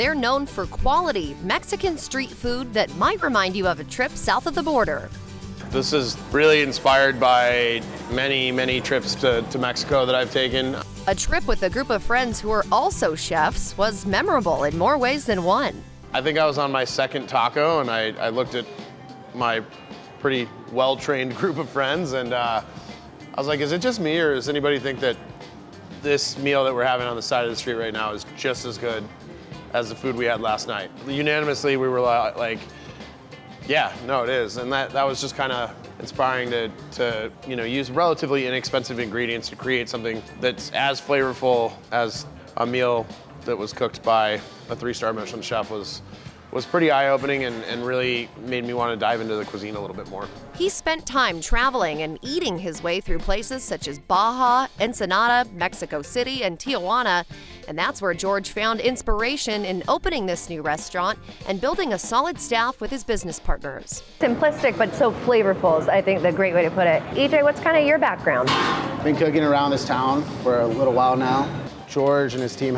they're known for quality Mexican street food that might remind you of a trip south of the border. This is really inspired by many trips to Mexico that I've taken. A trip with a group of friends who are also chefs was memorable in more ways than one. I think I was on my second taco, and I looked at my pretty well-trained group of friends, and I was like, is it just me, or does anybody think that this meal that we're having on the side of the street right now is just as good as the food we had last night? Unanimously, we were like, yeah, no, it is. And that was just kind of inspiring to use relatively inexpensive ingredients to create something that's as flavorful as a meal that was cooked by a 3-star Michelin chef was pretty eye-opening and really made me want to dive into the cuisine a little bit more. He spent time traveling and eating his way through places such as Baja, Ensenada, Mexico City, and Tijuana, and that's where George found inspiration in opening this new restaurant and building a solid staff with his business partners. Simplistic, but so flavorful is, I think, the great way to put it. EJ, what's kind of your background? Been cooking around this town for a little while now. George and his team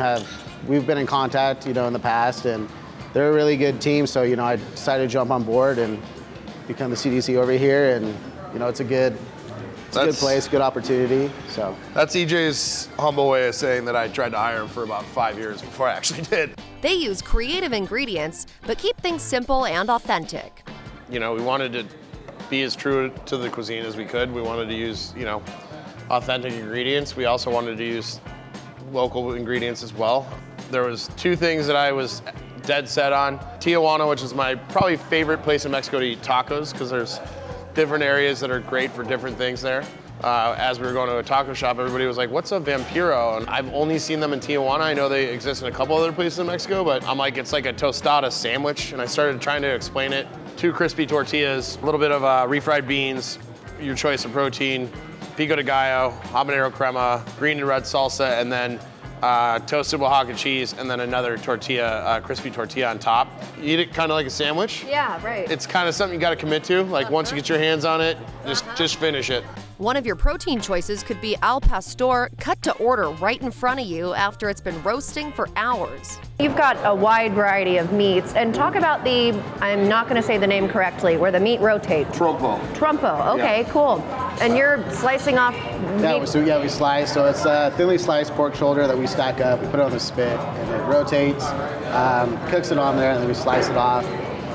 we've been in contact, in the past, and they're a really good team, so, I decided to jump on board and become the CDC over here, and, it's a good place, good opportunity, so. That's EJ's humble way of saying that I tried to hire him for about 5 years before I actually did. They use creative ingredients, but keep things simple and authentic. We wanted to be as true to the cuisine as we could. We wanted to use, authentic ingredients. We also wanted to use local ingredients as well. There was 2 things that I was dead set on. Tijuana, which is my probably favorite place in Mexico to eat tacos, because there's different areas that are great for different things there. As we were going to a taco shop, everybody was like, what's a vampiro? And I've only seen them in Tijuana. I know they exist in a couple other places in Mexico, but I'm like, it's like a tostada sandwich. And I started trying to explain it. 2 crispy tortillas, a little bit of refried beans, your choice of protein, pico de gallo, habanero crema, green and red salsa, and then toasted Oaxaca cheese, and then another tortilla, crispy tortilla on top. You eat it kind of like a sandwich. Yeah, right. It's kind of something you got to commit to. Like once you get your hands on it, just finish it. One of your protein choices could be al pastor, cut to order right in front of you after it's been roasting for hours. You've got a wide variety of meats, and talk about I'm not going to say the name correctly, where the meat rotates. Trompo. Trompo, okay, yeah. Cool. And you're slicing off meat? We slice, so it's a thinly sliced pork shoulder that we stack up, we put it on the spit, and it rotates, cooks it on there, and then we slice it off,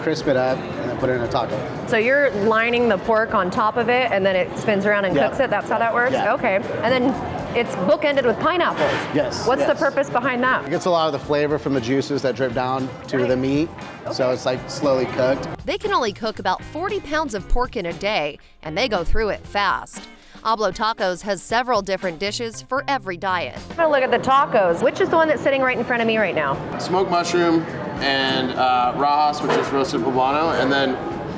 crisp it up, and then put it in a taco. So you're lining the pork on top of it, and then it spins around and cooks it? That's how that works? Yeah. Okay. And then it's bookended with pineapples. Yes. What's the purpose behind that? It gets a lot of the flavor from the juices that drip down to the meat, so it's like slowly cooked. They can only cook about 40 pounds of pork in a day, and they go through it fast. Hablo Tacos has several different dishes for every diet. I'm gonna look at the tacos. Which is the one that's sitting right in front of me right now? Smoked mushroom and rajas, which is roasted poblano, and then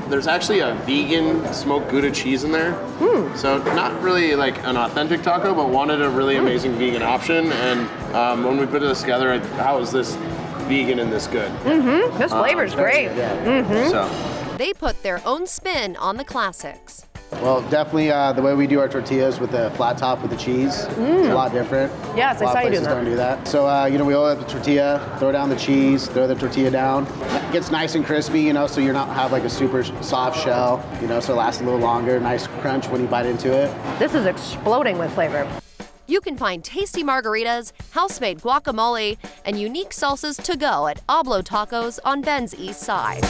there's actually a vegan smoked Gouda cheese in there. So not really like an authentic taco, but wanted a really amazing vegan option. And when we put this together, how is this vegan and this good? This flavor's great. So They put their own spin on the classics. Well, definitely the way we do our tortillas with the flat top with the cheese is a lot different. Yes, I saw you doing that. Don't do that. So, we oil up the tortilla, throw down the cheese, throw the tortilla down. It gets nice and crispy, so you're not have like a super soft shell, so it lasts a little longer. Nice crunch when you bite into it. This is exploding with flavor. You can find tasty margaritas, house-made guacamole, and unique salsas to go at Hablo Tacos on Ben's East Side.